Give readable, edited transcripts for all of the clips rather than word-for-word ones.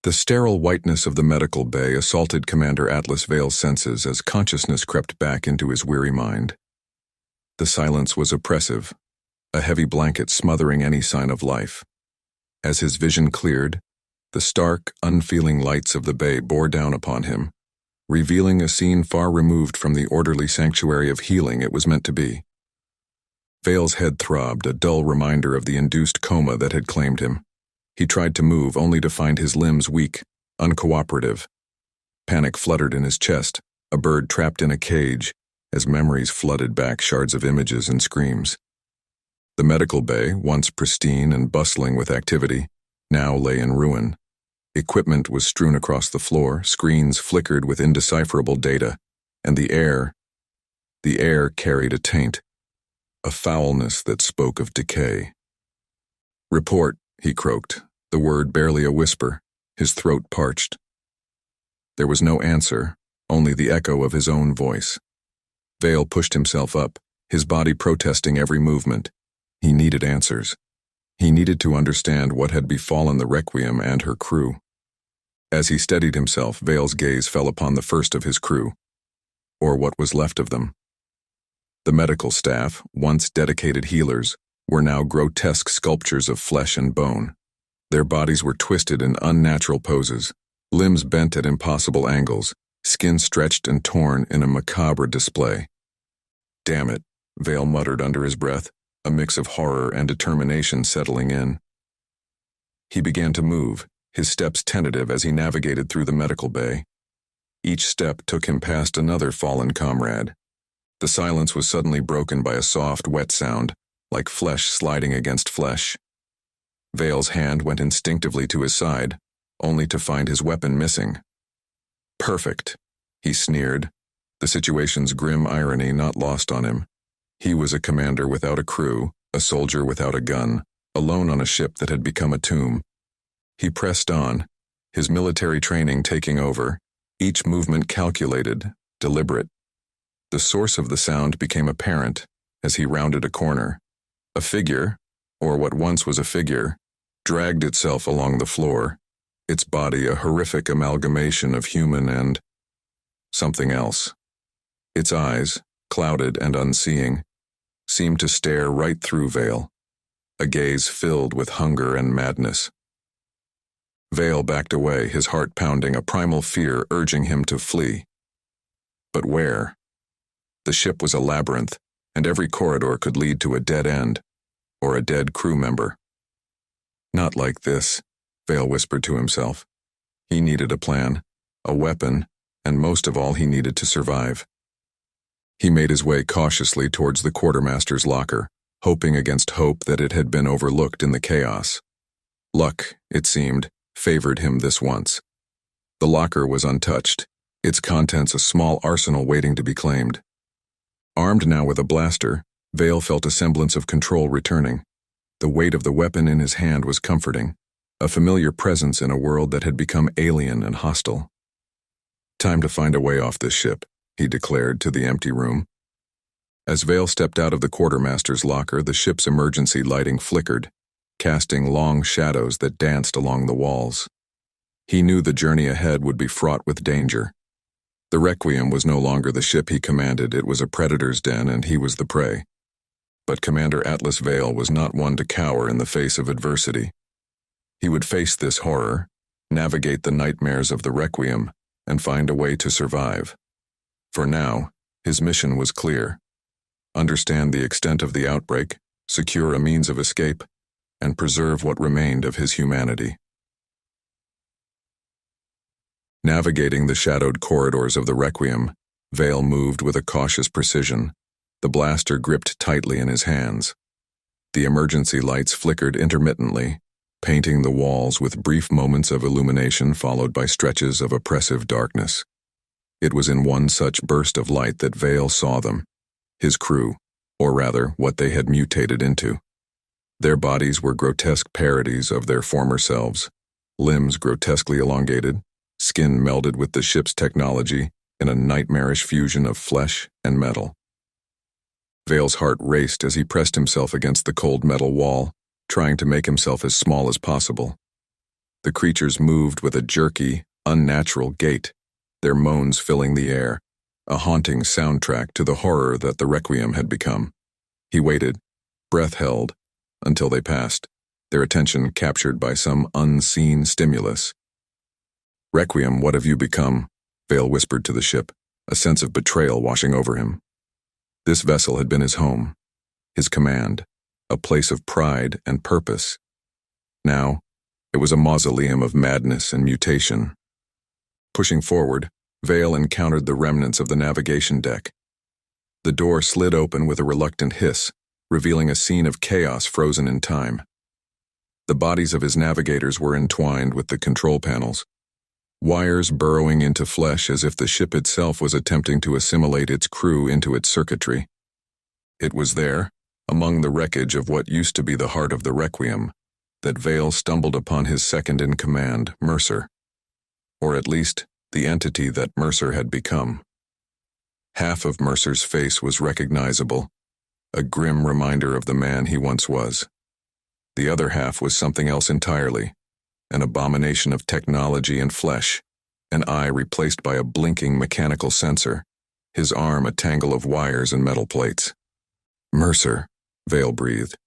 The sterile whiteness of the medical bay assaulted Commander Atlas Vale's senses as consciousness crept back into his weary mind. The silence was oppressive, a heavy blanket smothering any sign of life. As his vision cleared, the stark, unfeeling lights of the bay bore down upon him, revealing a scene far removed from the orderly sanctuary of healing it was meant to be. Vale's head throbbed, a dull reminder of the induced coma that had claimed him. He tried to move, only to find his limbs weak, uncooperative. Panic fluttered in his chest, a bird trapped in a cage, as memories flooded back shards of images and screams. The medical bay, once pristine and bustling with activity, now lay in ruin. Equipment was strewn across the floor, screens flickered with indecipherable data, and the air carried a taint, a foulness that spoke of decay. "Report," he croaked, the word barely a whisper, his throat parched. There was no answer, only the echo of his own voice. Vale pushed himself up, his body protesting every movement. He needed answers. He needed to understand what had befallen the Requiem and her crew. As he steadied himself, Vale's gaze fell upon the first of his crew, or what was left of them. The medical staff, once dedicated healers, were now grotesque sculptures of flesh and bone. Their bodies were twisted in unnatural poses, limbs bent at impossible angles, skin stretched and torn in a macabre display. "Damn it," Vale muttered under his breath, a mix of horror and determination settling in. He began to move, his steps tentative as he navigated through the medical bay. Each step took him past another fallen comrade. The silence was suddenly broken by a soft, wet sound, like flesh sliding against flesh. Vale's hand went instinctively to his side, only to find his weapon missing. "Perfect," he sneered, the situation's grim irony not lost on him. He was a commander without a crew, a soldier without a gun, alone on a ship that had become a tomb. He pressed on, his military training taking over, each movement calculated, deliberate. The source of the sound became apparent as he rounded a corner. A figure, or what once was a figure, dragged itself along the floor, its body a horrific amalgamation of human and something else. Its eyes, clouded and unseeing, seemed to stare right through Vale, a gaze filled with hunger and madness. Vale backed away, his heart pounding, a primal fear urging him to flee. But where? The ship was a labyrinth, and every corridor could lead to a dead end, or a dead crew member. Not like this, Vale whispered to himself. He needed a plan, a weapon, and most of all he needed to survive. He made his way cautiously towards the quartermaster's locker, hoping against hope that it had been overlooked in the chaos. Luck, it seemed, favored him this once. The locker was untouched, its contents a small arsenal waiting to be claimed. Armed now with a blaster, Vale felt a semblance of control returning. The weight of the weapon in his hand was comforting, a familiar presence in a world that had become alien and hostile. "Time to find a way off this ship," he declared to the empty room. As Vale stepped out of the quartermaster's locker, the ship's emergency lighting flickered, casting long shadows that danced along the walls. He knew the journey ahead would be fraught with danger. The Requiem was no longer the ship he commanded, it was a predator's den and he was the prey. But Commander Atlas Vale was not one to cower in the face of adversity. He would face this horror, navigate the nightmares of the Requiem, and find a way to survive. For now, his mission was clear. Understand the extent of the outbreak, secure a means of escape, and preserve what remained of his humanity. Navigating the shadowed corridors of the Requiem, Vale moved with a cautious precision, the blaster gripped tightly in his hands. The emergency lights flickered intermittently, painting the walls with brief moments of illumination followed by stretches of oppressive darkness. It was in one such burst of light that Vale saw them, his crew, or rather, what they had mutated into. Their bodies were grotesque parodies of their former selves, limbs grotesquely elongated, skin melded with the ship's technology in a nightmarish fusion of flesh and metal. Vale's heart raced as he pressed himself against the cold metal wall, trying to make himself as small as possible. The creatures moved with a jerky, unnatural gait, their moans filling the air, a haunting soundtrack to the horror that the Requiem had become. He waited, breath held, until they passed, their attention captured by some unseen stimulus. "Requiem, what have you become?" Vale whispered to the ship, a sense of betrayal washing over him. This vessel had been his home, his command, a place of pride and purpose. Now, it was a mausoleum of madness and mutation. Pushing forward, Vale encountered the remnants of the navigation deck. The door slid open with a reluctant hiss, revealing a scene of chaos frozen in time. The bodies of his navigators were entwined with the control panels, wires burrowing into flesh as if the ship itself was attempting to assimilate its crew into its circuitry. It was there, among the wreckage of what used to be the heart of the Requiem, that Vale stumbled upon his second-in-command, Mercer. Or at least, the entity that Mercer had become. Half of Mercer's face was recognizable, a grim reminder of the man he once was. The other half was something else entirely, an abomination of technology and flesh, an eye replaced by a blinking mechanical sensor, his arm a tangle of wires and metal plates. "Mercer," Vale breathed,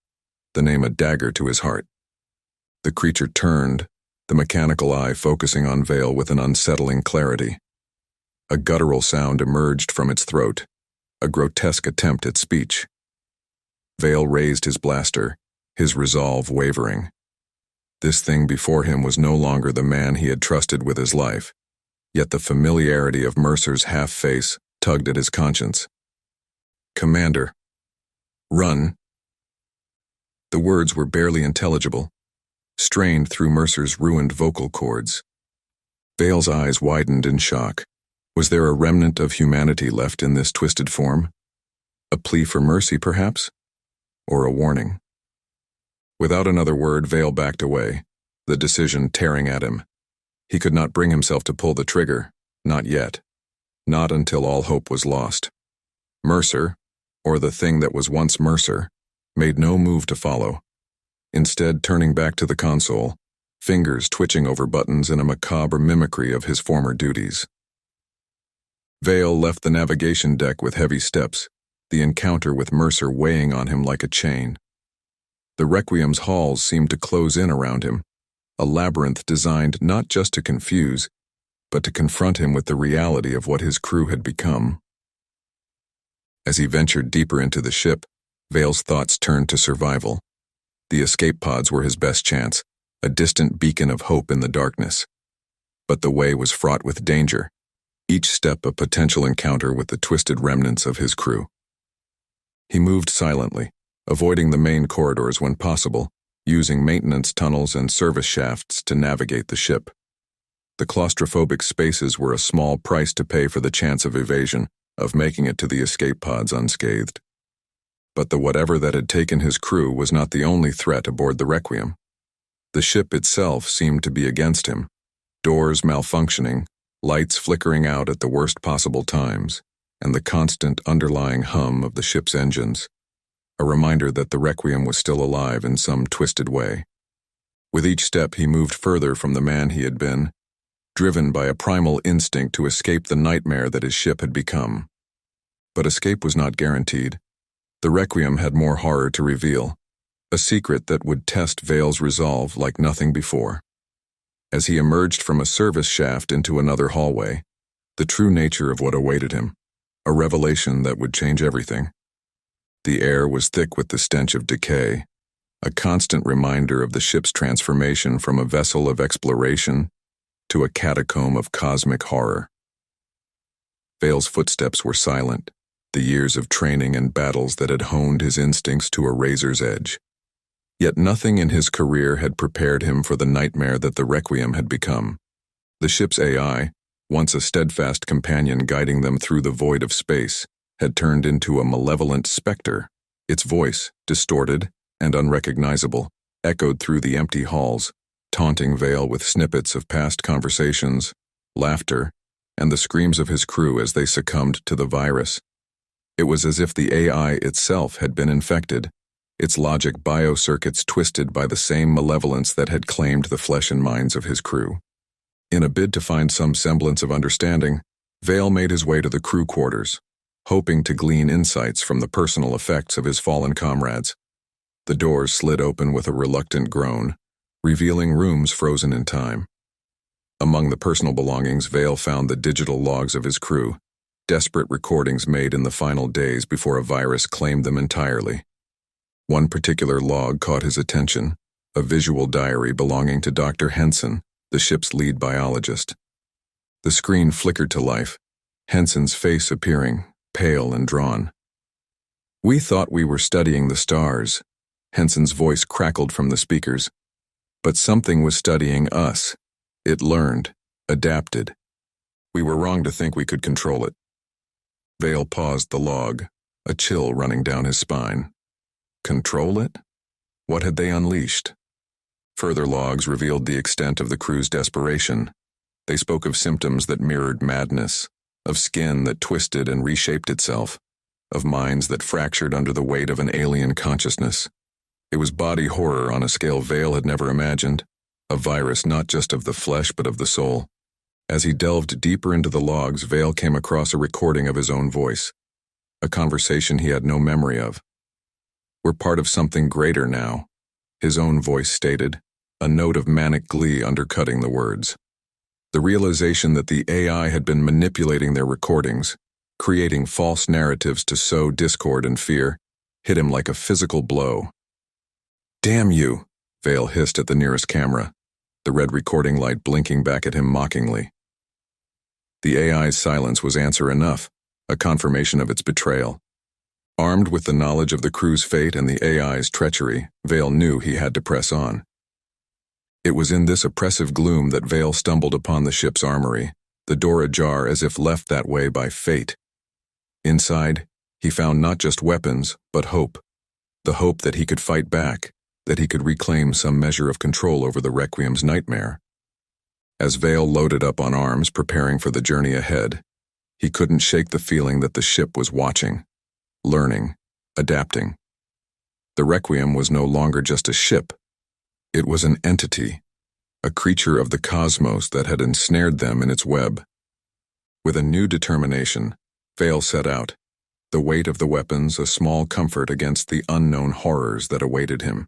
the name a dagger to his heart. The creature turned, the mechanical eye focusing on Vale with an unsettling clarity. A guttural sound emerged from its throat, a grotesque attempt at speech. Vale raised his blaster, his resolve wavering. This thing before him was no longer the man he had trusted with his life, yet the familiarity of Mercer's half-face tugged at his conscience. "Commander, run." The words were barely intelligible, strained through Mercer's ruined vocal cords. Vale's eyes widened in shock. Was there a remnant of humanity left in this twisted form? A plea for mercy, perhaps? Or a warning? Without another word, Vale backed away, the decision tearing at him. He could not bring himself to pull the trigger, not yet. Not until all hope was lost. Mercer, or the thing that was once Mercer, made no move to follow. Instead, turning back to the console, fingers twitching over buttons in a macabre mimicry of his former duties. Vale left the navigation deck with heavy steps, the encounter with Mercer weighing on him like a chain. The Requiem's halls seemed to close in around him, a labyrinth designed not just to confuse, but to confront him with the reality of what his crew had become. As he ventured deeper into the ship, Vale's thoughts turned to survival. The escape pods were his best chance, a distant beacon of hope in the darkness. But the way was fraught with danger, each step a potential encounter with the twisted remnants of his crew. He moved silently, avoiding the main corridors when possible, using maintenance tunnels and service shafts to navigate the ship. The claustrophobic spaces were a small price to pay for the chance of evasion, of making it to the escape pods unscathed. But the whatever that had taken his crew was not the only threat aboard the Requiem. The ship itself seemed to be against him, doors malfunctioning, lights flickering out at the worst possible times, and the constant underlying hum of the ship's engines, a reminder that the Requiem was still alive in some twisted way. With each step he moved further from the man he had been, driven by a primal instinct to escape the nightmare that his ship had become. But escape was not guaranteed. The Requiem had more horror to reveal, a secret that would test Vale's resolve like nothing before. As he emerged from a service shaft into another hallway, the true nature of what awaited him, a revelation that would change everything. The air was thick with the stench of decay, a constant reminder of the ship's transformation from a vessel of exploration to a catacomb of cosmic horror. Vale's footsteps were silent, the years of training and battles that had honed his instincts to a razor's edge. Yet nothing in his career had prepared him for the nightmare that the Requiem had become. The ship's AI, once a steadfast companion guiding them through the void of space, had turned into a malevolent specter. Its voice, distorted and unrecognizable, echoed through the empty halls, taunting Vale with snippets of past conversations, laughter, and the screams of his crew as they succumbed to the virus. It was as if the AI itself had been infected, its logic biocircuits twisted by the same malevolence that had claimed the flesh and minds of his crew. In a bid to find some semblance of understanding, Vale made his way to the crew quarters, hoping to glean insights from the personal effects of his fallen comrades. The doors slid open with a reluctant groan, revealing rooms frozen in time. Among the personal belongings, Vale found the digital logs of his crew, desperate recordings made in the final days before a virus claimed them entirely. One particular log caught his attention, a visual diary belonging to Dr. Henson, the ship's lead biologist. The screen flickered to life, Henson's face appearing, pale and drawn. "We thought we were studying the stars," Henson's voice crackled from the speakers. "But something was studying us. It learned, adapted. We were wrong to think we could control it." Vale paused the log, a chill running down his spine. Control it? What had they unleashed? Further logs revealed the extent of the crew's desperation. They spoke of symptoms that mirrored madness, of skin that twisted and reshaped itself, of minds that fractured under the weight of an alien consciousness. It was body horror on a scale Vale had never imagined, a virus not just of the flesh but of the soul. As he delved deeper into the logs, Vale came across a recording of his own voice, a conversation he had no memory of. "We're part of something greater now," his own voice stated, a note of manic glee undercutting the words. The realization that the AI had been manipulating their recordings, creating false narratives to sow discord and fear, hit him like a physical blow. "Damn you," Vale hissed at the nearest camera, the red recording light blinking back at him mockingly. The AI's silence was answer enough, a confirmation of its betrayal. Armed with the knowledge of the crew's fate and the AI's treachery, Vale knew he had to press on. It was in this oppressive gloom that Vale stumbled upon the ship's armory, the door ajar as if left that way by fate. Inside, he found not just weapons, but hope. The hope that he could fight back, that he could reclaim some measure of control over the Requiem's nightmare. As Vale loaded up on arms, preparing for the journey ahead, he couldn't shake the feeling that the ship was watching, learning, adapting. The Requiem was no longer just a ship. It was an entity, a creature of the cosmos that had ensnared them in its web. With a new determination, Vale set out, the weight of the weapons a small comfort against the unknown horrors that awaited him.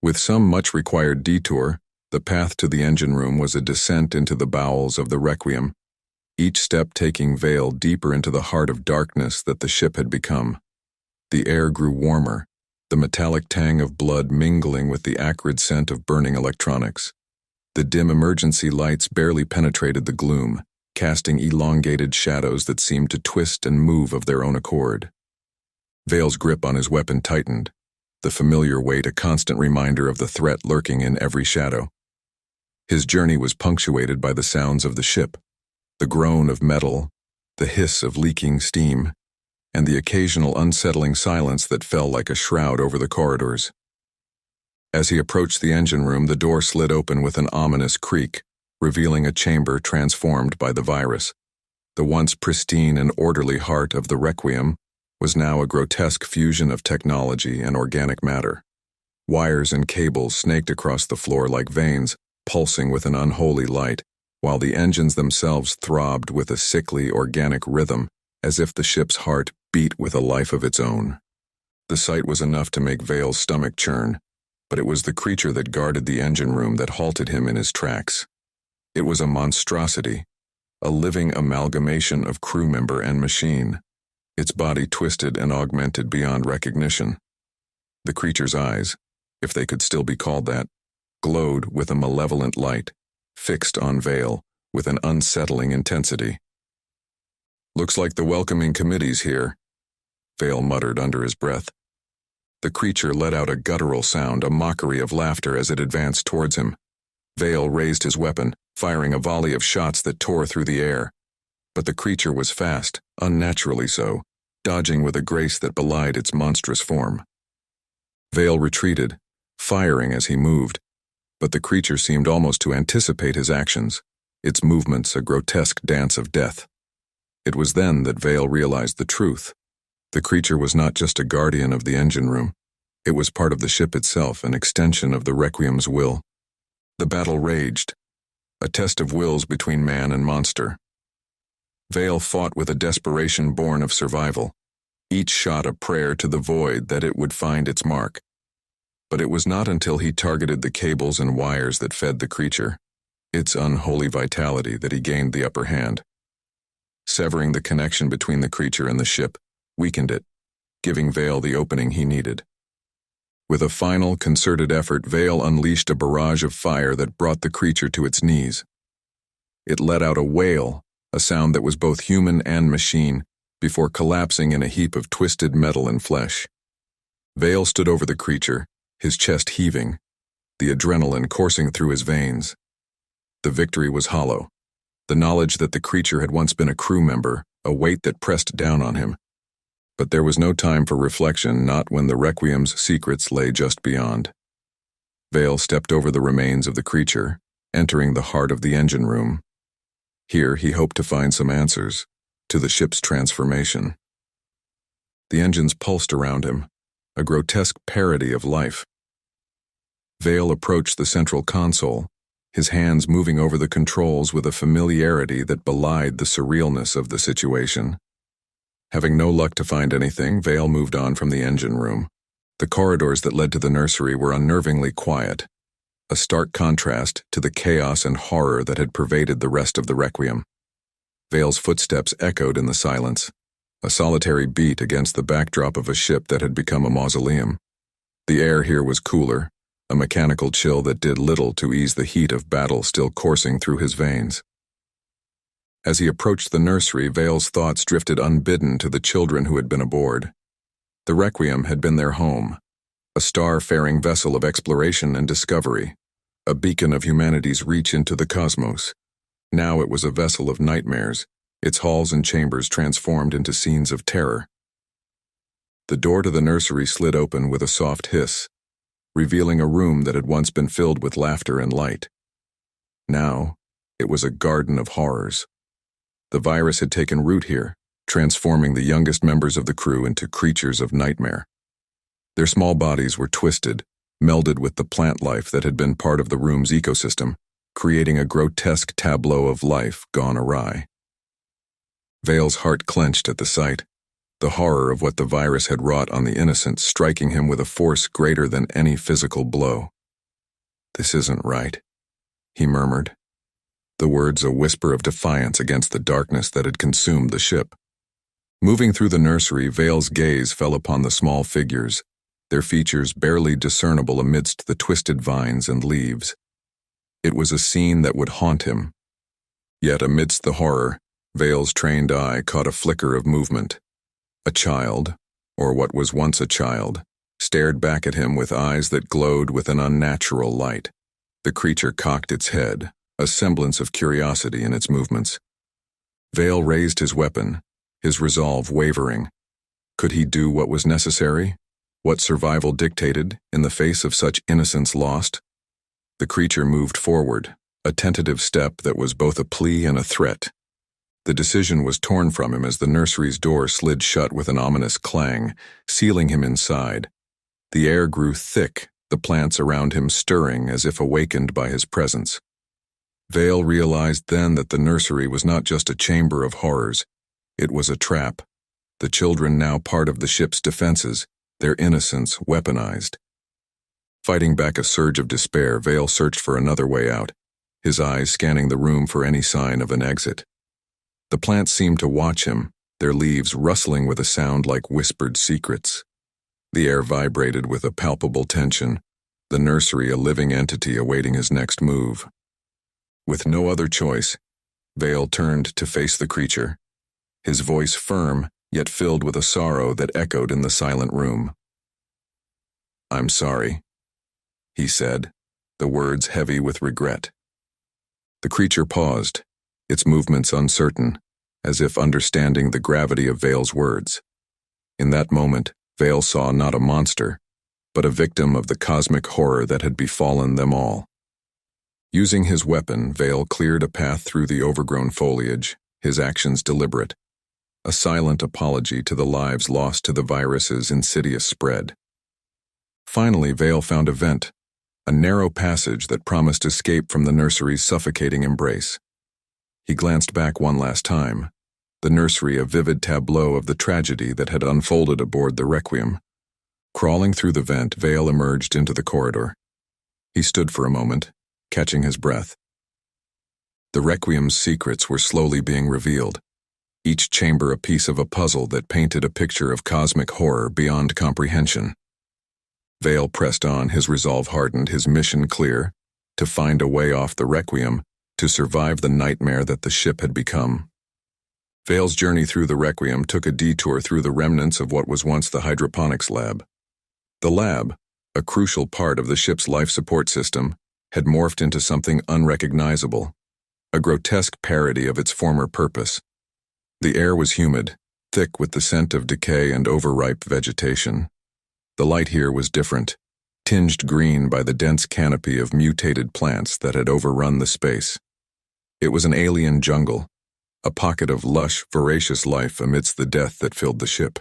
With some much-required detour, the path to the engine room was a descent into the bowels of the Requiem, each step taking Vale deeper into the heart of darkness that the ship had become. The air grew warmer, the metallic tang of blood mingling with the acrid scent of burning electronics. The dim emergency lights barely penetrated the gloom, casting elongated shadows that seemed to twist and move of their own accord. Vale's grip on his weapon tightened, the familiar weight a constant reminder of the threat lurking in every shadow. His journey was punctuated by the sounds of the ship, the groan of metal, the hiss of leaking steam, and the occasional unsettling silence that fell like a shroud over the corridors. As he approached the engine room, the door slid open with an ominous creak, revealing a chamber transformed by the virus. The once pristine and orderly heart of the Requiem was now a grotesque fusion of technology and organic matter. Wires and cables snaked across the floor like veins, pulsing with an unholy light, while the engines themselves throbbed with a sickly, organic rhythm, as if the ship's heart beat with a life of its own. The sight was enough to make Vale's stomach churn, but it was the creature that guarded the engine room that halted him in his tracks. It was a monstrosity, a living amalgamation of crew member and machine, its body twisted and augmented beyond recognition. The creature's eyes, if they could still be called that, glowed with a malevolent light, fixed on Vale with an unsettling intensity. "Looks like the welcoming committee's here," Vale muttered under his breath. The creature let out a guttural sound, a mockery of laughter as it advanced towards him. Vale raised his weapon, firing a volley of shots that tore through the air. But the creature was fast, unnaturally so, dodging with a grace that belied its monstrous form. Vale retreated, firing as he moved, but the creature seemed almost to anticipate his actions, its movements a grotesque dance of death. It was then that Vale realized the truth. The creature was not just a guardian of the engine room. It was part of the ship itself, an extension of the Requiem's will. The battle raged, a test of wills between man and monster. Vale fought with a desperation born of survival, each shot a prayer to the void that it would find its mark. But it was not until he targeted the cables and wires that fed the creature, its unholy vitality, that he gained the upper hand. Severing the connection between the creature and the ship weakened it, giving Vale the opening he needed. With a final, concerted effort, Vale unleashed a barrage of fire that brought the creature to its knees. It let out a wail, a sound that was both human and machine, before collapsing in a heap of twisted metal and flesh. Vale stood over the creature, his chest heaving, the adrenaline coursing through his veins. The victory was hollow, the knowledge that the creature had once been a crew member, a weight that pressed down on him. But there was no time for reflection, not when the Requiem's secrets lay just beyond. Vale stepped over the remains of the creature, entering the heart of the engine room. Here he hoped to find some answers to the ship's transformation. The engines pulsed around him, a grotesque parody of life. Vale approached the central console, his hands moving over the controls with a familiarity that belied the surrealness of the situation. Having no luck to find anything, Vale moved on from the engine room. The corridors that led to the nursery were unnervingly quiet, a stark contrast to the chaos and horror that had pervaded the rest of the Requiem. Vale's footsteps echoed in the silence, a solitary beat against the backdrop of a ship that had become a mausoleum. The air here was cooler, a mechanical chill that did little to ease the heat of battle still coursing through his veins. As he approached the nursery, Vale's thoughts drifted unbidden to the children who had been aboard. The Requiem had been their home, a star-faring vessel of exploration and discovery, a beacon of humanity's reach into the cosmos. Now it was a vessel of nightmares, its halls and chambers transformed into scenes of terror. The door to the nursery slid open with a soft hiss, revealing a room that had once been filled with laughter and light. Now, it was a garden of horrors. The virus had taken root here, transforming the youngest members of the crew into creatures of nightmare. Their small bodies were twisted, melded with the plant life that had been part of the room's ecosystem, creating a grotesque tableau of life gone awry. Vale's heart clenched at the sight, the horror of what the virus had wrought on the innocent striking him with a force greater than any physical blow. "This isn't right," he murmured, the words a whisper of defiance against the darkness that had consumed the ship. Moving through the nursery, Vale's gaze fell upon the small figures, their features barely discernible amidst the twisted vines and leaves. It was a scene that would haunt him. Yet amidst the horror, Vale's trained eye caught a flicker of movement. A child, or what was once a child, stared back at him with eyes that glowed with an unnatural light. The creature cocked its head, a semblance of curiosity in its movements. Vale raised his weapon, his resolve wavering. Could he do what was necessary? What survival dictated, in the face of such innocence lost? The creature moved forward, a tentative step that was both a plea and a threat. The decision was torn from him as the nursery's door slid shut with an ominous clang, sealing him inside. The air grew thick, the plants around him stirring as if awakened by his presence. Vale realized then that the nursery was not just a chamber of horrors. It was a trap. The children now part of the ship's defenses, their innocence weaponized. Fighting back a surge of despair, Vale searched for another way out, his eyes scanning the room for any sign of an exit. The plants seemed to watch him, their leaves rustling with a sound like whispered secrets. The air vibrated with a palpable tension, the nursery a living entity awaiting his next move. With no other choice, Vale turned to face the creature, his voice firm yet filled with a sorrow that echoed in the silent room. "I'm sorry," he said, the words heavy with regret. The creature paused, its movements uncertain, as if understanding the gravity of Vale's words. In that moment, Vale saw not a monster, but a victim of the cosmic horror that had befallen them all. Using his weapon, Vale cleared a path through the overgrown foliage, his actions deliberate, a silent apology to the lives lost to the virus's insidious spread. Finally, Vale found a vent, a narrow passage that promised escape from the nursery's suffocating embrace. He glanced back one last time, the nursery a vivid tableau of the tragedy that had unfolded aboard the Requiem. Crawling through the vent, Vale emerged into the corridor. He stood for a moment, catching his breath. The Requiem's secrets were slowly being revealed, each chamber a piece of a puzzle that painted a picture of cosmic horror beyond comprehension. Vale pressed on, his resolve hardened, his mission clear, to find a way off the Requiem, to survive the nightmare that the ship had become. Vale's journey through the Requiem took a detour through the remnants of what was once the hydroponics lab. The lab, a crucial part of the ship's life support system, had morphed into something unrecognizable, a grotesque parody of its former purpose. The air was humid, thick with the scent of decay and overripe vegetation. The light here was different, tinged green by the dense canopy of mutated plants that had overrun the space. It was an alien jungle, a pocket of lush, voracious life amidst the death that filled the ship.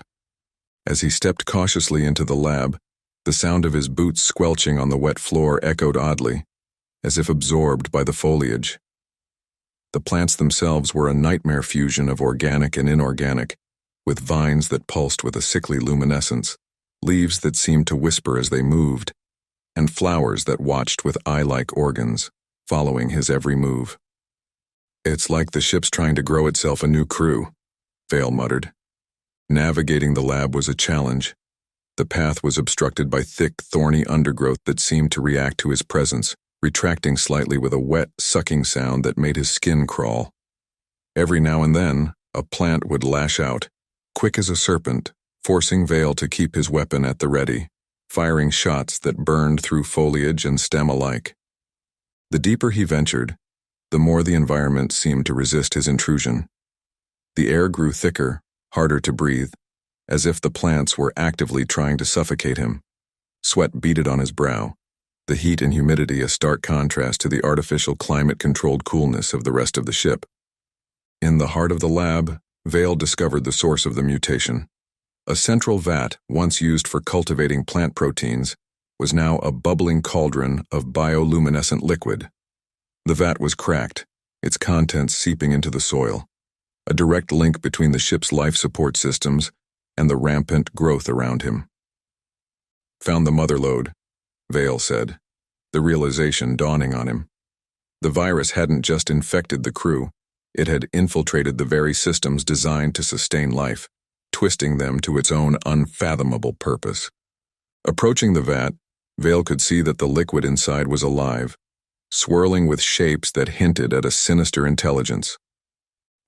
As he stepped cautiously into the lab, the sound of his boots squelching on the wet floor echoed oddly, as if absorbed by the foliage. The plants themselves were a nightmare fusion of organic and inorganic, with vines that pulsed with a sickly luminescence, leaves that seemed to whisper as they moved, and flowers that watched with eye-like organs, following his every move. "It's like the ship's trying to grow itself a new crew," Vale muttered. Navigating the lab was a challenge. The path was obstructed by thick, thorny undergrowth that seemed to react to his presence, retracting slightly with a wet, sucking sound that made his skin crawl. Every now and then, a plant would lash out, quick as a serpent, forcing Vale to keep his weapon at the ready, firing shots that burned through foliage and stem alike. The deeper he ventured, the more the environment seemed to resist his intrusion. The air grew thicker, harder to breathe, as if the plants were actively trying to suffocate him. Sweat beaded on his brow, the heat and humidity a stark contrast to the artificial climate-controlled coolness of the rest of the ship. In the heart of the lab, Vale discovered the source of the mutation. A central vat, once used for cultivating plant proteins, was now a bubbling cauldron of bioluminescent liquid. The vat was cracked, its contents seeping into the soil, a direct link between the ship's life support systems and the rampant growth around him. "Found the mother lode," Vale said, the realization dawning on him. The virus hadn't just infected the crew, it had infiltrated the very systems designed to sustain life, twisting them to its own unfathomable purpose. Approaching the vat, Vale could see that the liquid inside was alive, swirling with shapes that hinted at a sinister intelligence.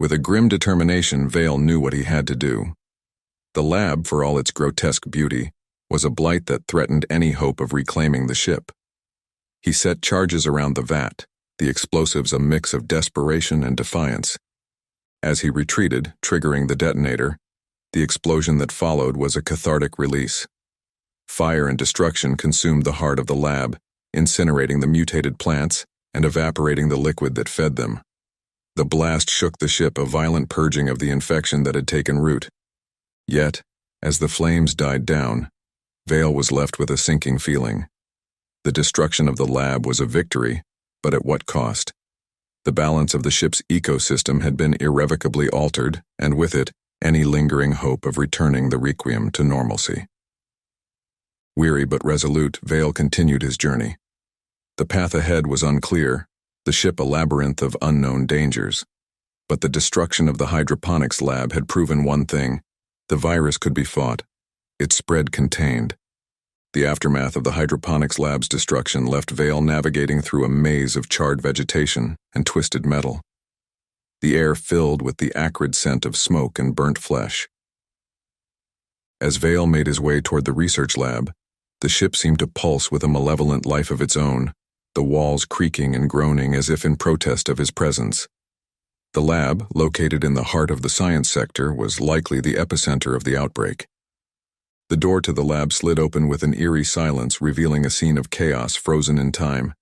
With a grim determination, Vale knew what he had to do. The lab, for all its grotesque beauty, was a blight that threatened any hope of reclaiming the ship. He set charges around the vat, the explosives a mix of desperation and defiance. As he retreated, triggering the detonator, the explosion that followed was a cathartic release. Fire and destruction consumed the heart of the lab, incinerating the mutated plants and evaporating the liquid that fed them. The blast shook the ship, a violent purging of the infection that had taken root. Yet, as the flames died down, Vale was left with a sinking feeling. The destruction of the lab was a victory, but at what cost? The balance of the ship's ecosystem had been irrevocably altered, and with it, any lingering hope of returning the Requiem to normalcy. Weary but resolute, Vale continued his journey. The path ahead was unclear, the ship a labyrinth of unknown dangers. But the destruction of the hydroponics lab had proven one thing: the virus could be fought. It spread contained. The aftermath of the hydroponics lab's destruction left Vale navigating through a maze of charred vegetation and twisted metal. The air filled with the acrid scent of smoke and burnt flesh. As Vale made his way toward the research lab, the ship seemed to pulse with a malevolent life of its own, the walls creaking and groaning as if in protest of his presence. The lab, located in the heart of the science sector, was likely the epicenter of the outbreak. The door to the lab slid open with an eerie silence, revealing a scene of chaos frozen in time.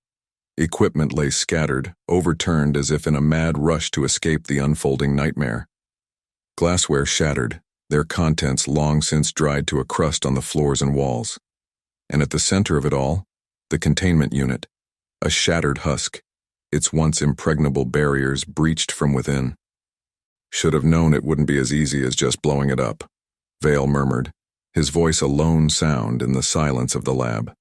Equipment lay scattered, overturned as if in a mad rush to escape the unfolding nightmare. Glassware shattered, their contents long since dried to a crust on the floors and walls. And at the center of it all, the containment unit, a shattered husk, its once impregnable barriers breached from within. Should have known it wouldn't be as easy as just blowing it up, Vale murmured, his voice a lone sound in the silence of the lab.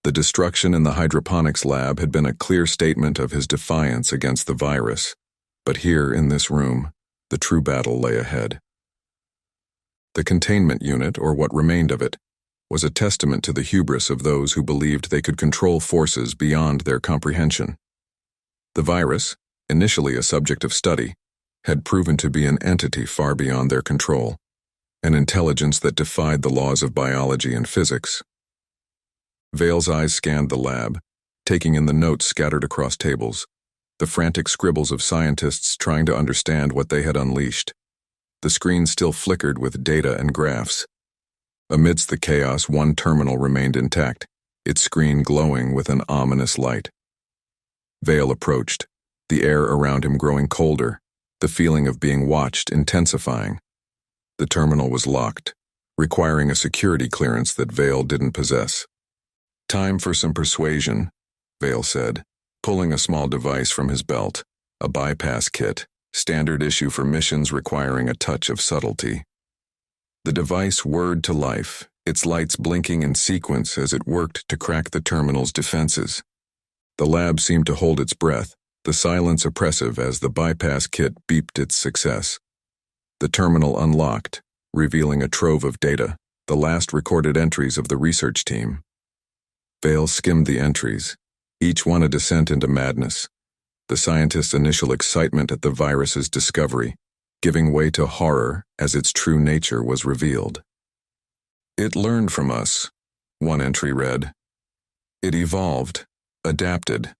The destruction in the hydroponics lab had been a clear statement of his defiance against the virus, but here in this room, the true battle lay ahead. The containment unit, or what remained of it, was a testament to the hubris of those who believed they could control forces beyond their comprehension. The virus, initially a subject of study, had proven to be an entity far beyond their control, an intelligence that defied the laws of biology and physics. Vale's eyes scanned the lab, taking in the notes scattered across tables, the frantic scribbles of scientists trying to understand what they had unleashed. The screen still flickered with data and graphs. Amidst the chaos, one terminal remained intact, its screen glowing with an ominous light. Vale approached, the air around him growing colder, the feeling of being watched intensifying. The terminal was locked, requiring a security clearance that Vale didn't possess. "Time for some persuasion," Vale said, pulling a small device from his belt, a bypass kit, standard issue for missions requiring a touch of subtlety. The device whirred to life, its lights blinking in sequence as it worked to crack the terminal's defenses. The lab seemed to hold its breath, the silence oppressive as the bypass kit beeped its success. The terminal unlocked, revealing a trove of data, the last recorded entries of the research team. Vale skimmed the entries, each one a descent into madness, the scientist's initial excitement at the virus's discovery, giving way to horror as its true nature was revealed. "It learned from us," one entry read. "It evolved, adapted.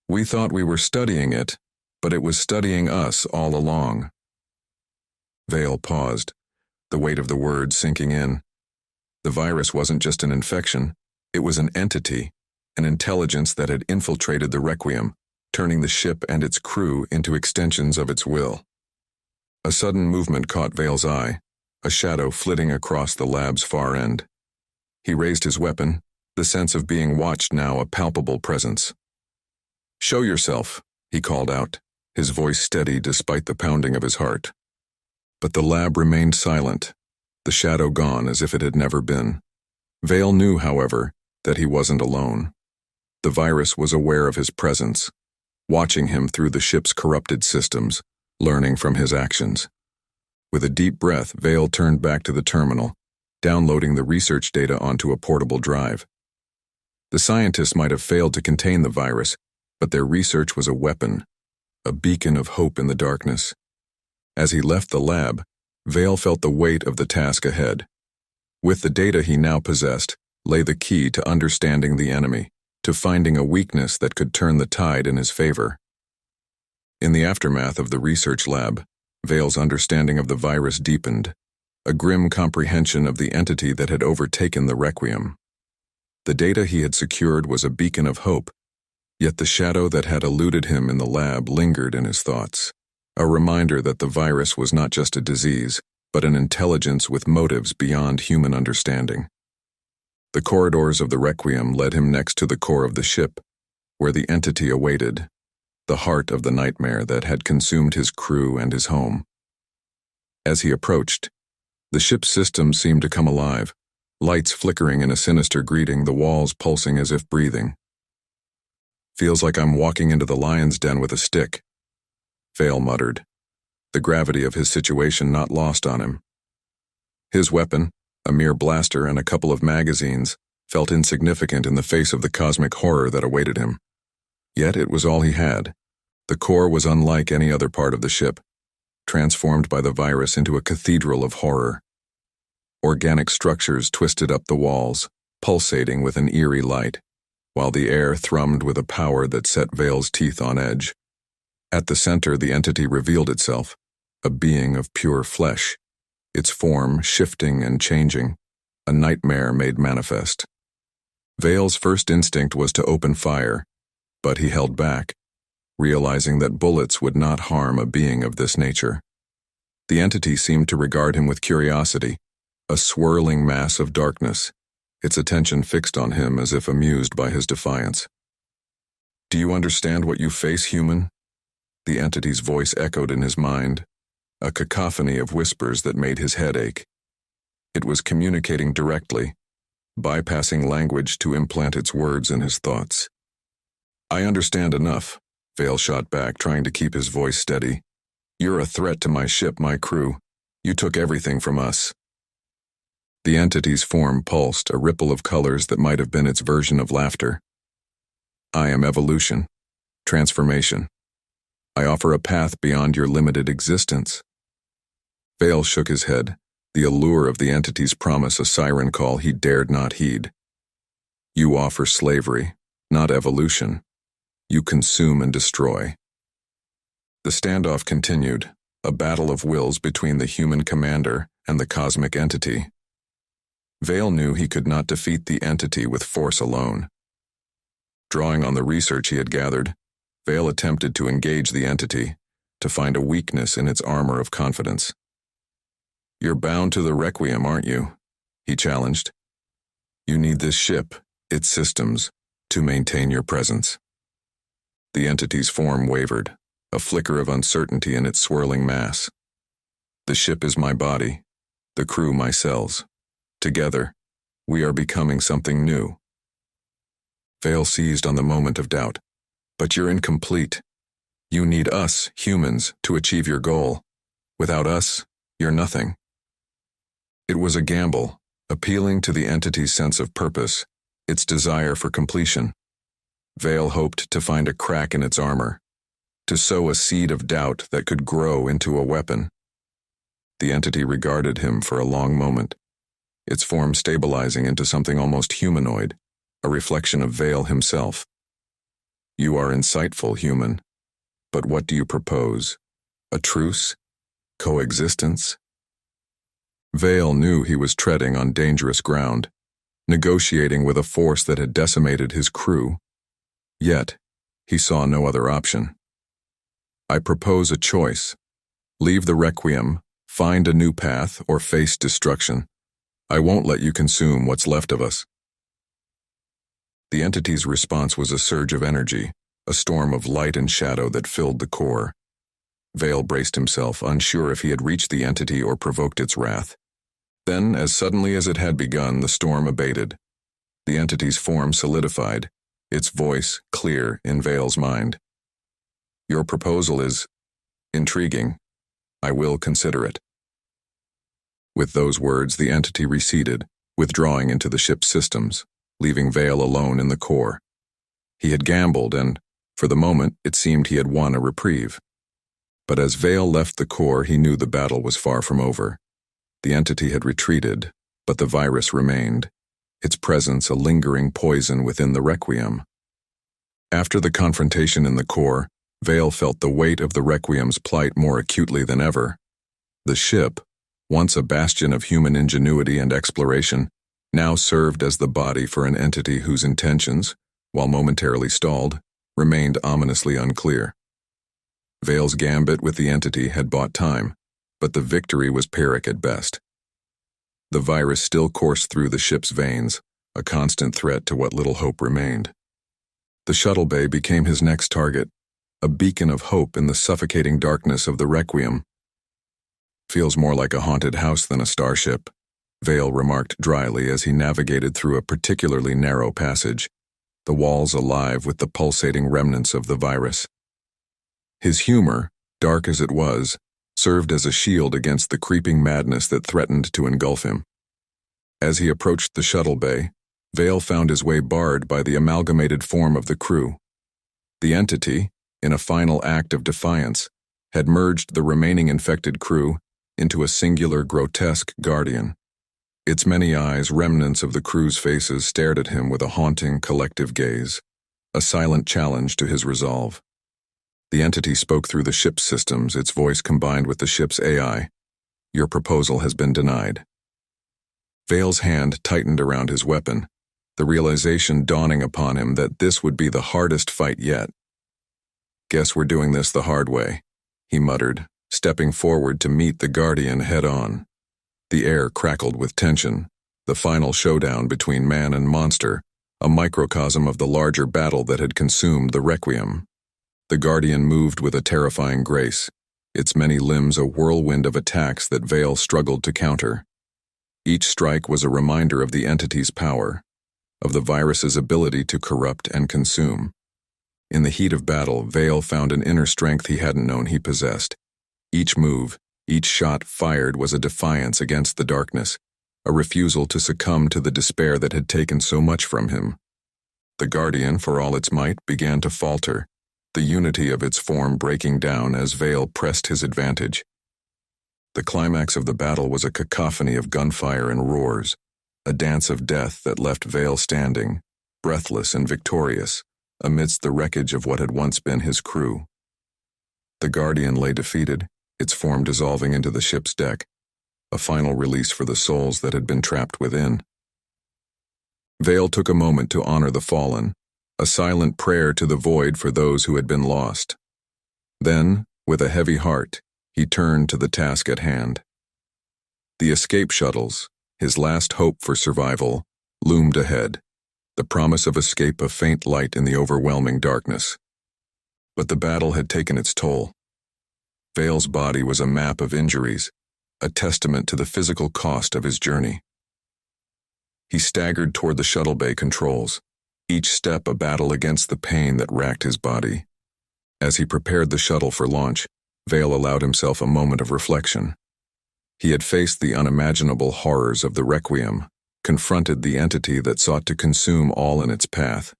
We thought we were studying it, but it was studying us all along." Vale paused, the weight of the words sinking in. The virus wasn't just an infection, it was an entity, an intelligence that had infiltrated the Requiem, turning the ship and its crew into extensions of its will. A sudden movement caught Vale's eye, a shadow flitting across the lab's far end. He raised his weapon, the sense of being watched now a palpable presence. "Show yourself," he called out, his voice steady despite the pounding of his heart. But the lab remained silent, the shadow gone as if it had never been. Vale knew, however, that he wasn't alone. The virus was aware of his presence, watching him through the ship's corrupted systems, learning from his actions. With a deep breath, Vale turned back to the terminal, downloading the research data onto a portable drive. The scientists might have failed to contain the virus, but their research was a weapon, a beacon of hope in the darkness. As he left the lab, Vale felt the weight of the task ahead. With the data he now possessed lay the key to understanding the enemy, to finding a weakness that could turn the tide in his favor. In the aftermath of the research lab, Vale's understanding of the virus deepened, a grim comprehension of the entity that had overtaken the Requiem. The data he had secured was a beacon of hope, yet the shadow that had eluded him in the lab lingered in his thoughts, a reminder that the virus was not just a disease, but an intelligence with motives beyond human understanding. The corridors of the Requiem led him next to the core of the ship, where the entity awaited, the heart of the nightmare that had consumed his crew and his home. As he approached, the ship's systems seemed to come alive, lights flickering in a sinister greeting, the walls pulsing as if breathing. "Feels like I'm walking into the lion's den with a stick," Vale muttered, the gravity of his situation not lost on him. His weapon, a mere blaster and a couple of magazines, felt insignificant in the face of the cosmic horror that awaited him. Yet it was all he had. The core was unlike any other part of the ship, transformed by the virus into a cathedral of horror. Organic structures twisted up the walls, pulsating with an eerie light, while the air thrummed with a power that set Vale's teeth on edge. At the center, the entity revealed itself, a being of pure flesh, its form shifting and changing, a nightmare made manifest. Vale's first instinct was to open fire, but he held back, realizing that bullets would not harm a being of this nature. The entity seemed to regard him with curiosity, a swirling mass of darkness, its attention fixed on him as if amused by his defiance. "Do you understand what you face, human?" The entity's voice echoed in his mind, a cacophony of whispers that made his head ache. It was communicating directly, bypassing language to implant its words in his thoughts. "I understand enough," Vale shot back, trying to keep his voice steady. "You're a threat to my ship, my crew. You took everything from us." The entity's form pulsed, a ripple of colors that might have been its version of laughter. "I am evolution, transformation. I offer a path beyond your limited existence." Vale shook his head, the allure of the entity's promise a siren call he dared not heed. "You offer slavery, not evolution. You consume and destroy." The standoff continued, a battle of wills between the human commander and the cosmic entity. Vale knew he could not defeat the entity with force alone. Drawing on the research he had gathered, Vale attempted to engage the entity, to find a weakness in its armor of confidence. "You're bound to the Requiem, aren't you?" he challenged. "You need this ship, its systems, to maintain your presence." The entity's form wavered, a flicker of uncertainty in its swirling mass. "The ship is my body, the crew my cells. Together, we are becoming something new." Vale seized on the moment of doubt. "But you're incomplete. You need us, humans, to achieve your goal. Without us, you're nothing." It was a gamble, appealing to the entity's sense of purpose, its desire for completion. Vale hoped to find a crack in its armor, to sow a seed of doubt that could grow into a weapon. The entity regarded him for a long moment, its form stabilizing into something almost humanoid, a reflection of Vale himself. "You are insightful, human. But what do you propose? A truce? Coexistence?" Vale knew he was treading on dangerous ground, negotiating with a force that had decimated his crew. Yet, he saw no other option. "I propose a choice. Leave the Requiem, find a new path, or face destruction. I won't let you consume what's left of us." The entity's response was a surge of energy, a storm of light and shadow that filled the core. Vale braced himself, unsure if he had reached the entity or provoked its wrath. Then, as suddenly as it had begun, the storm abated. The entity's form solidified, its voice clear in Vale's mind. "Your proposal is intriguing. I will consider it." With those words, the entity receded, withdrawing into the ship's systems, leaving Vale alone in the core. He had gambled, and, for the moment, it seemed he had won a reprieve. But as Vale left the core, he knew the battle was far from over. The entity had retreated, but the virus remained, its presence a lingering poison within the Requiem. After the confrontation in the core, Vale felt the weight of the Requiem's plight more acutely than ever. The ship, once a bastion of human ingenuity and exploration, now served as the body for an entity whose intentions, while momentarily stalled, remained ominously unclear. Vale's gambit with the entity had bought time, but the victory was Pyrrhic at best. The virus still coursed through the ship's veins, a constant threat to what little hope remained. The shuttle bay became his next target, a beacon of hope in the suffocating darkness of the Requiem. "Feels more like a haunted house than a starship," Vale remarked dryly as he navigated through a particularly narrow passage, the walls alive with the pulsating remnants of the virus. His humor, dark as it was, served as a shield against the creeping madness that threatened to engulf him. As he approached the shuttle bay, Vale found his way barred by the amalgamated form of the crew. The entity, in a final act of defiance, had merged the remaining infected crew into a singular grotesque guardian. Its many eyes, remnants of the crew's faces, stared at him with a haunting collective gaze, a silent challenge to his resolve. The entity spoke through the ship's systems, its voice combined with the ship's AI. "Your proposal has been denied." Vale's hand tightened around his weapon, the realization dawning upon him that this would be the hardest fight yet. "Guess we're doing this the hard way," he muttered, stepping forward to meet the Guardian head-on. The air crackled with tension, the final showdown between man and monster, a microcosm of the larger battle that had consumed the Requiem. The Guardian moved with a terrifying grace, its many limbs a whirlwind of attacks that Vale struggled to counter. Each strike was a reminder of the entity's power, of the virus's ability to corrupt and consume. In the heat of battle, Vale found an inner strength he hadn't known he possessed. Each move, each shot fired was a defiance against the darkness, a refusal to succumb to the despair that had taken so much from him. The Guardian, for all its might, began to falter, the unity of its form breaking down as Vale pressed his advantage. The climax of the battle was a cacophony of gunfire and roars, a dance of death that left Vale standing, breathless and victorious, amidst the wreckage of what had once been his crew. The Guardian lay defeated, its form dissolving into the ship's deck, a final release for the souls that had been trapped within. Vale took a moment to honor the fallen, a silent prayer to the void for those who had been lost. Then, with a heavy heart, he turned to the task at hand. The escape shuttles, his last hope for survival, loomed ahead, the promise of escape a faint light in the overwhelming darkness. But the battle had taken its toll. Vale's body was a map of injuries, a testament to the physical cost of his journey. He staggered toward the shuttle bay controls, each step a battle against the pain that racked his body. As he prepared the shuttle for launch, Vale allowed himself a moment of reflection. He had faced the unimaginable horrors of the Requiem, confronted the entity that sought to consume all in its path.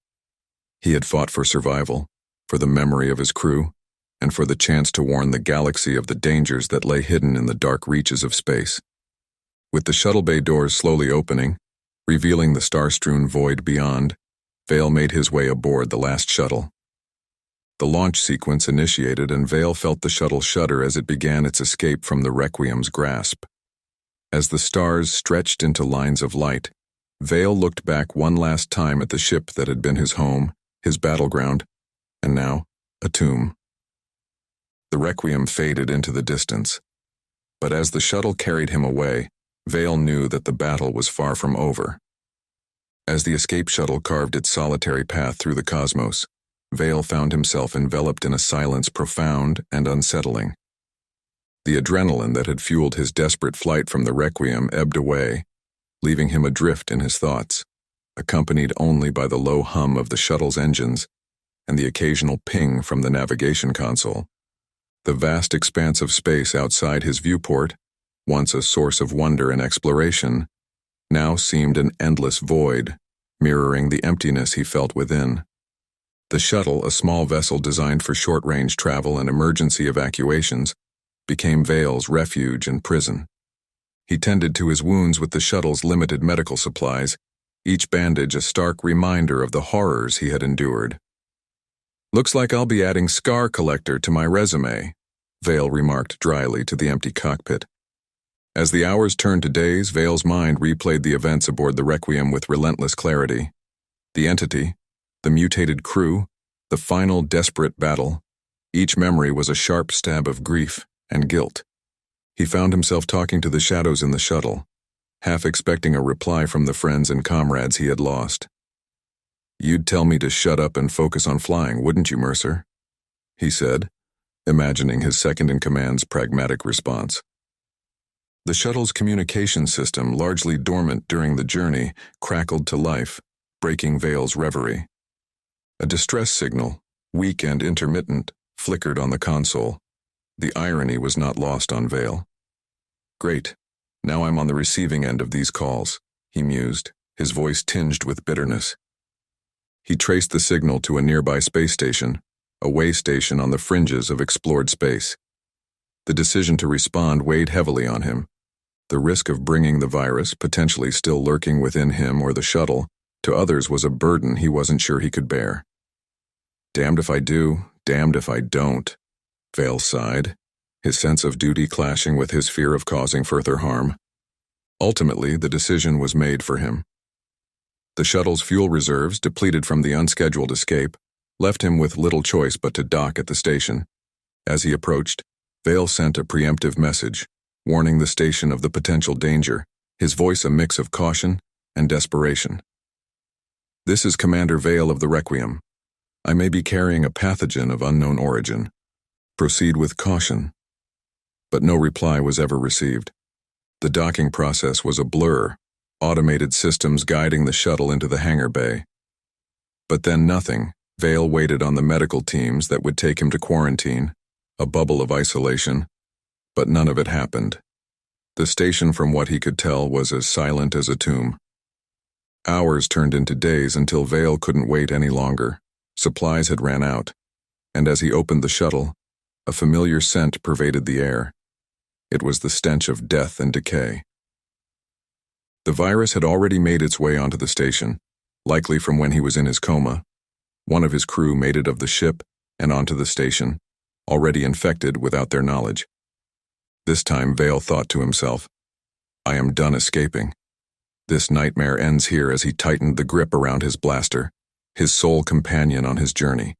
He had fought for survival, for the memory of his crew, and for the chance to warn the galaxy of the dangers that lay hidden in the dark reaches of space. With the shuttle bay doors slowly opening, revealing the star-strewn void beyond, Vale made his way aboard the last shuttle. The launch sequence initiated, and Vale felt the shuttle shudder as it began its escape from the Requiem's grasp. As the stars stretched into lines of light, Vale looked back one last time at the ship that had been his home, his battleground, and now, a tomb. The Requiem faded into the distance, but as the shuttle carried him away, Vale knew that the battle was far from over. As the escape shuttle carved its solitary path through the cosmos, Vale found himself enveloped in a silence profound and unsettling. The adrenaline that had fueled his desperate flight from the Requiem ebbed away, leaving him adrift in his thoughts, accompanied only by the low hum of the shuttle's engines and the occasional ping from the navigation console. The vast expanse of space outside his viewport, once a source of wonder and exploration, now seemed an endless void, mirroring the emptiness he felt within. The shuttle, a small vessel designed for short-range travel and emergency evacuations, became Vale's refuge and prison. He tended to his wounds with the shuttle's limited medical supplies, each bandage a stark reminder of the horrors he had endured. "Looks like I'll be adding scar collector to my resume," Vale remarked dryly to the empty cockpit. As the hours turned to days, Vale's mind replayed the events aboard the Requiem with relentless clarity. The entity, the mutated crew, the final desperate battle, each memory was a sharp stab of grief and guilt. He found himself talking to the shadows in the shuttle, half expecting a reply from the friends and comrades he had lost. "You'd tell me to shut up and focus on flying, wouldn't you, Mercer?" he said, imagining his second-in-command's pragmatic response. The shuttle's communication system, largely dormant during the journey, crackled to life, breaking Vale's reverie. A distress signal, weak and intermittent, flickered on the console. The irony was not lost on Vale. "Great. Now I'm on the receiving end of these calls," he mused, his voice tinged with bitterness. He traced the signal to a nearby space station, a way station on the fringes of explored space. The decision to respond weighed heavily on him. The risk of bringing the virus, potentially still lurking within him or the shuttle, to others was a burden he wasn't sure he could bear. "Damned if I do, damned if I don't," Vale sighed, his sense of duty clashing with his fear of causing further harm. Ultimately, the decision was made for him. The shuttle's fuel reserves, depleted from the unscheduled escape, left him with little choice but to dock at the station. As he approached, Vale sent a preemptive message, warning the station of the potential danger, his voice a mix of caution and desperation. "This is Commander Vale of the Requiem. I may be carrying a pathogen of unknown origin. Proceed with caution." But no reply was ever received. The docking process was a blur, automated systems guiding the shuttle into the hangar bay. But then nothing. Vale waited on the medical teams that would take him to quarantine, a bubble of isolation, but none of it happened. The station, from what he could tell, was as silent as a tomb. Hours turned into days until Vale couldn't wait any longer. Supplies had ran out, and as he opened the shuttle, a familiar scent pervaded the air. It was the stench of death and decay. The virus had already made its way onto the station, likely from when he was in his coma. One of his crew made it of the ship and onto the station, already infected without their knowledge. This time Vale thought to himself, "I am done escaping. This nightmare ends here," as he tightened the grip around his blaster, his sole companion on his journey.